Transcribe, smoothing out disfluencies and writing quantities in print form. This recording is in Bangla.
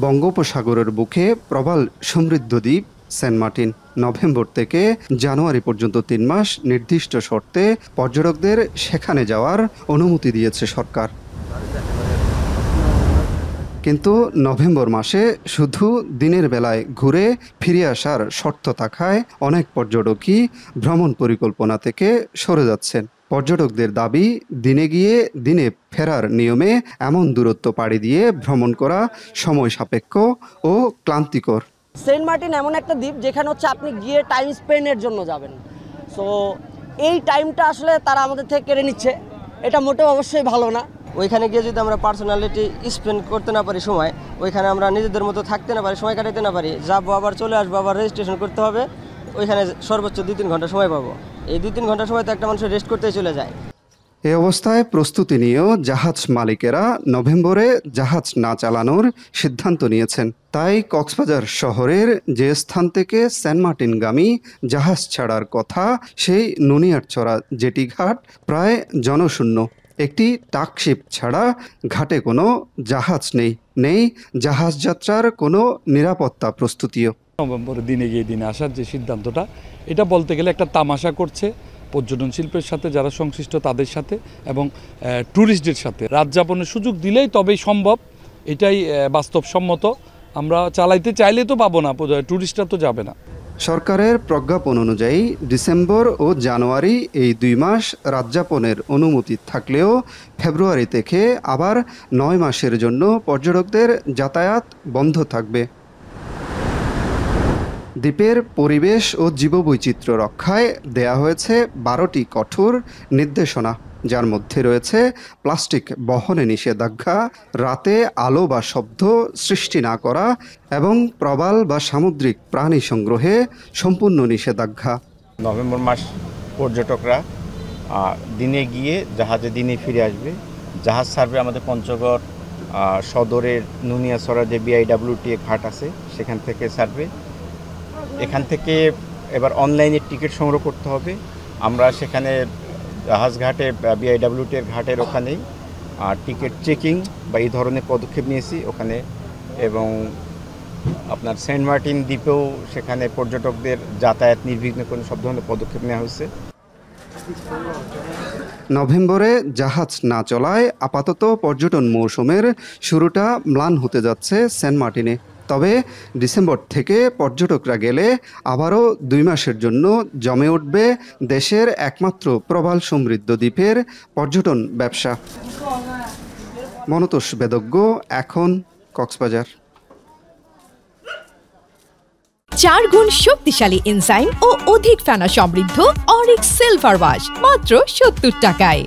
বঙ্গোপসাগরের বুকে প্রবাল সমৃদ্ধ দ্বীপ সেন্ট মার্টিন। নভেম্বর থেকে জানুয়ারি পর্যন্ত ৩ মাস নির্দিষ্ট শর্তে পর্যটকদের সেখানে যাওয়ার অনুমতি দিয়েছে সরকার। কিন্তু নভেম্বর মাসে শুধু দিনের বেলায় ঘুরে ফিরে আসার শর্ত থাকায় অনেক পর্যটকই ভ্রমণ পরিকল্পনা থেকে সরে যাচ্ছেন। পর্যটকদের দাবি, দিনে গিয়ে দিনে ফেরার নিয়মে এমন দূরত্ব পাড়ি দিয়ে ভ্রমণ করা সময় সাপেক্ষ ও ক্লান্তিকর। সেন্ট মার্টিন এমন একটা দ্বীপ যেখানে হচ্ছে আপনি গিয়ে টাইম স্পেন্ডের জন্য যাবেন, সো এই টাইমটা আসলে তারা আমাদের থেকে কেড়ে নিচ্ছে। এটা মোটেও অবশ্যই ভালো না। ওইখানে গিয়ে যদি আমরা পার্সোনালিটি স্পেন্ড করতে না পারি সময়, ওইখানে আমরা নিজেদের মতো থাকতে না পারি, সময় কাটাতে না পারি, যাবো আবার চলে আসবো, আবার রেজিস্ট্রেশন করতে হবে, ওইখানে সর্বোচ্চ 2-3 ঘন্টা সময় পাবো। এই 2-3 ঘন্টা সময় তো একটা মানুষের রেস্ট করতেই চলে যায়। এ অবস্থায় প্রস্তুতি নিয়েও জাহাজ মালিকেরা নভেম্বরে জাহাজ না চালানোর সিদ্ধান্ত নিয়েছেন। তাই কক্সবাজার শহরের যে স্থান থেকে সেন্ট মার্টিনগামী জাহাজ ছাড়ার কথা, সেই নুনিয়ারচরা জেটি ঘাট প্রায় জনশূন্য। একটি টাকশিপ ছাড়া ঘাটে কোনো জাহাজ নেই জাহাজ যাত্রার কোনো নিরাপত্তা প্রস্তুতিও। নভেম্বরের দিনে গিয়ে দিনে আসার যে সিদ্ধান্তটা, এটা বলতে গেলে একটা তামাশা করছে পর্যটন শিল্পের সাথে যারা সংশ্লিষ্ট তাদের সাথে এবং ট্যুরিস্টদের সাথে। রাত যাপনের সুযোগ দিলেই তবেই সম্ভব, এটাই বাস্তবসম্মত। আমরা চালাইতে চাইলে তো পাবো না, ট্যুরিস্টরা তো যাবে না। সরকারের প্রজ্ঞাপন অনুযায়ী ডিসেম্বর ও জানুয়ারি এই 2 মাস রাতযাপনের অনুমতি থাকলেও ফেব্রুয়ারি থেকে আবার 9 মাসের জন্য পর্যটকদের যাতায়াত বন্ধ থাকবে। দ্বীপের পরিবেশ ও জীববৈচিত্র্য রক্ষায় দেয়া হয়েছে 12টি কঠোর নির্দেশনা, যার মধ্যে রয়েছে প্লাস্টিক বহনে নিষেধাজ্ঞা, রাতে আলো বা শব্দ সৃষ্টি না করা এবং প্রবাল বা সামুদ্রিক প্রাণী সংগ্রহে সম্পূর্ণ নিষেধাজ্ঞা। নভেম্বর মাস পর্যটকরা দিনে গিয়ে জাহাজে দিনে ফিরে আসবে। জাহাজ ছাড়বে আমাদের পঞ্চগড় সদরের নুনিয়াছড়া যে BIWTA ঘাট আছে সেখান থেকে ছাড়বে। এখান থেকে এবার অনলাইনে টিকিট সংগ্রহ করতে হবে। আমরা সেখানে জাহাজ ঘাটে BIWTA ঘাটের ওখানেই টিকিট চেকিং বা এই ধরনের পদক্ষেপ নিয়েছি ওখানে, এবং আপনার সেন্ট মার্টিন দ্বীপেও সেখানে পর্যটকদের যাতায়াত নির্বিঘ্ন করে সব ধরনের পদক্ষেপ নেওয়া হয়েছে। নভেম্বরে জাহাজ না চলায় আপাতত পর্যটন মৌসুমের শুরুটা ম্লান হতে যাচ্ছে সেন্ট মার্টিনে। তবে ডিসেম্বর থেকে পর্যটকরা গেলে আবারও 2 মাসের জন্য জমে উঠবে দেশের একমাত্র প্রবাল সমৃদ্ধ দ্বীপের পর্যটন ব্যবসা। মনতোষ বেদজ্ঞ, এখন কক্সবাজার। 4 গুণ শক্তিশালী এনজাইম ও অধিক ফেনা সমৃদ্ধ অরিক সিলভার ওয়াশ মাত্র 70 টাকায়।